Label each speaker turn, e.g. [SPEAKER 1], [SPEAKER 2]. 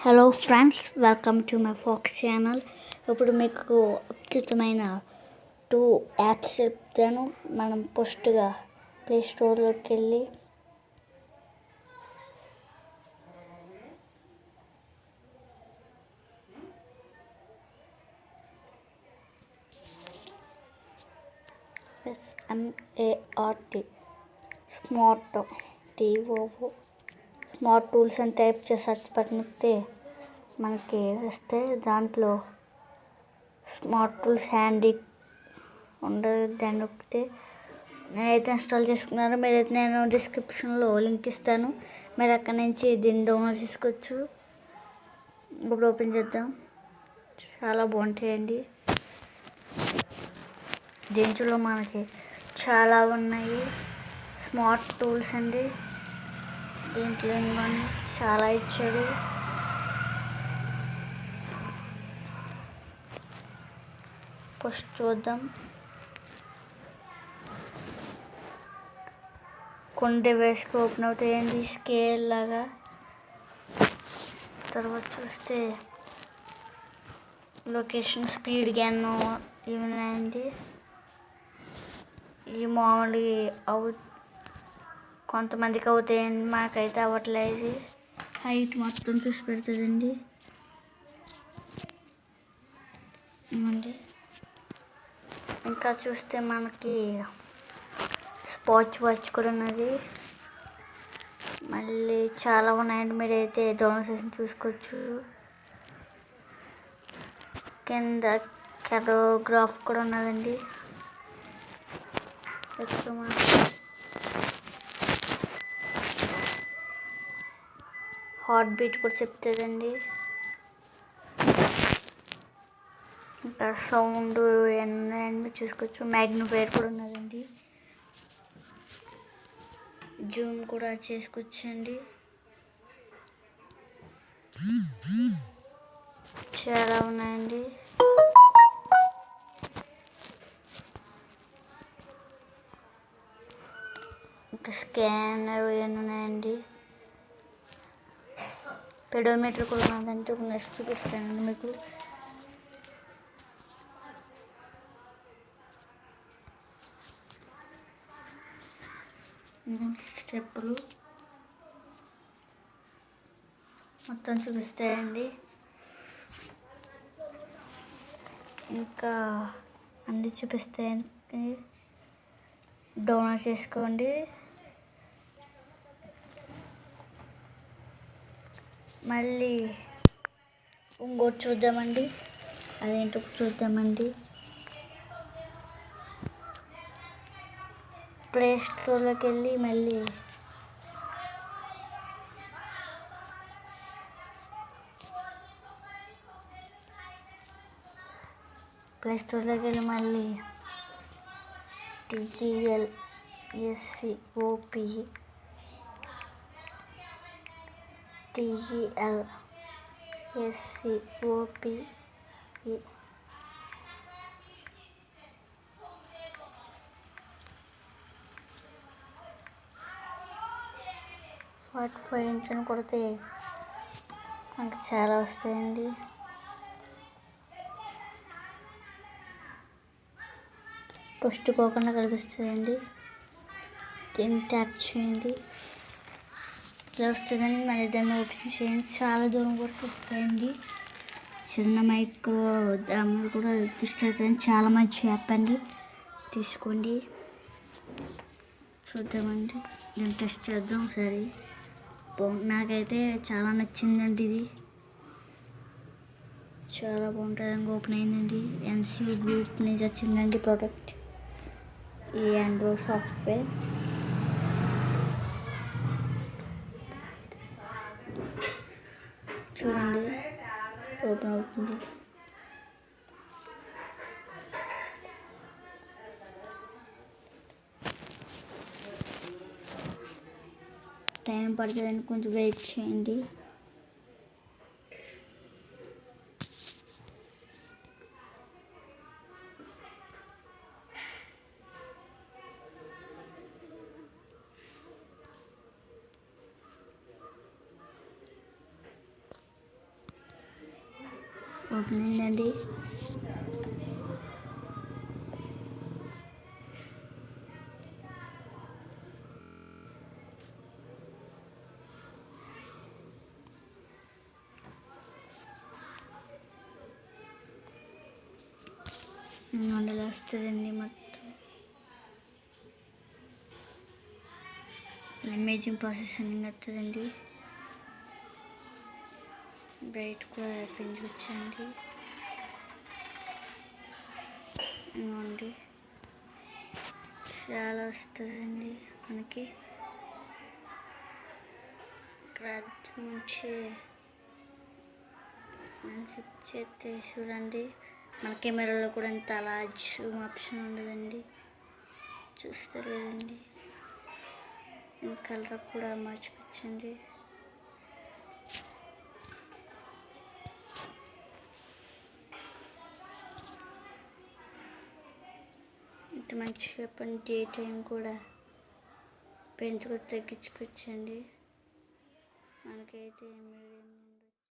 [SPEAKER 1] Hello friends, welcome to my fox channel. ఇప్పుడు మీకు అద్భుతమైన 2 యాప్స్ చెప్తాను. మనం ఫస్ట్గా ప్లే స్టోర్లోకి వెళ్ళి SMART స్మార్ట్ టూల్స్ అని టైప్ చేసి సర్చ్ బటన్ ఇస్తే మనకి వస్తే దాంట్లో స్మార్ట్ టూల్స్ హ్యాండీ ఉండదు. దాన్ని నొక్కితే నేనైతే ఇన్స్టాల్ చేసుకున్నాను. మీరైతే నేను డిస్క్రిప్షన్లో లింక్ ఇస్తాను, మీరు అక్కడి నుంచి దీన్ని డౌన్లోడ్ చేసుకోవచ్చు. ఇప్పుడు ఓపెన్ చేద్దాం. చాలా బాగుంటాయండి. దీంట్లో మనకి చాలా ఉన్నాయి స్మార్ట్ టూల్స్ అండి. దీంట్లో చాలా ఇచ్చాడు. ఫస్ట్ చూద్దాం. కొన్ని డివైస్కి ఓపెన్ అవుతాయండి స్కేల్ లాగా. తర్వాత చూస్తే లొకేషన్ స్పీడ్ గ్యాన్ ఇవన్నాయండి. ఈ మామూలుగా కొంతమందికి అవుతాయండి, మాకైతే అవ్వట్లేదు. హైట్ మొత్తం చూసి పెడుతుందండి. ఇంకా చూస్తే మనకి వాచ్ కూడా ఉన్నది. మళ్ళీ చాలా ఉన్నాయండి, మీరైతే డౌన్లోడ్ చేసి చూసుకోవచ్చు. కింద కెరోగ్రాఫ్ కూడా ఉన్నదండి. హార్ట్ బీట్ కూడా చెప్తుందండి. ఇంకా సౌండ్ ఎన్ని చూసుకోవచ్చు. మ్యాగ్నిఫైర్ కూడా ఉన్నదండి. జూమ్ కూడా చేసుకోవచ్చండి. చాలా ఉన్నాయండి. ఇంకా స్కానర్ ఏమి ఉన్నాయండి. పెడోమీటర్ కూడా ఉన్నదంటే నెక్స్ట్ చూపిస్తానండి మీకు. స్టెప్పులు మొత్తం చూపిస్తాయండి. ఇంకా అన్నీ చూపిస్తాయండి. డౌన్లోడ్ చేసుకోండి. మళ్ళీ ఇంకోటి చూద్దామండి. అదేంటో చూద్దామండి. ప్లే స్టోర్లోకి వెళ్ళి మళ్ళీ TELSCOP 45 ఇంచ్ అని కొడితే మనకు చాలా వస్తాయండి. ఫస్ట్ పోకుండా కనిపిస్తుందండి. దీన్ని ట్యాప్ చేయండి, ఇలా వస్తుందండి. మళ్ళీ దాన్ని ఓపెన్ చేయండి. చాలా దూరం వరకు వస్తాయండి. చిన్న మైక్రో దాన్ని కూడా టెస్ట్ అవుతుంది. చాలా మంచి యాప్ అండి, తీసుకోండి. చూద్దామండి, నేను టెస్ట్ చేద్దాం ఒకసారి. నాకైతే చాలా నచ్చిందండి. ఇది చాలా బాగుంటుంది. ఓపెన్ అయిందండి. NC గ్రూప్ నుంచి వచ్చిందండి ప్రోడక్ట్. ఈ ఆండ్రాయిడ్ సాఫ్ట్వేర్ చూడండి, ఓపెన్ అవుతుంది. టైం పడుతుందని కొంచెం వెయిట్ చేయండి. ఓపెన్ అయిందండి. అందులో వస్తుందండి మొత్తం. ఇమేజింగ్ ప్రాసెసింగ్ వస్తుందండి. బ్రైట్ కూడా పెంచుకొచ్చండి. ఇవ్వండి చాలా వస్తుందండి మనకి. ఇక్కడ నుంచి చేస్తే చూడండి, మన కెమెరాలో కూడా ఇంత అలా జూమ్ ఆప్షన్ ఉండదండి, చూస్తలేదండి. కలర్ కూడా మార్చుకోవచ్చండి. ఇంత మంచిగా పని డే టైం కూడా పెంచుకొని తగ్గించుకోవచ్చండి. మనకైతే మీడియం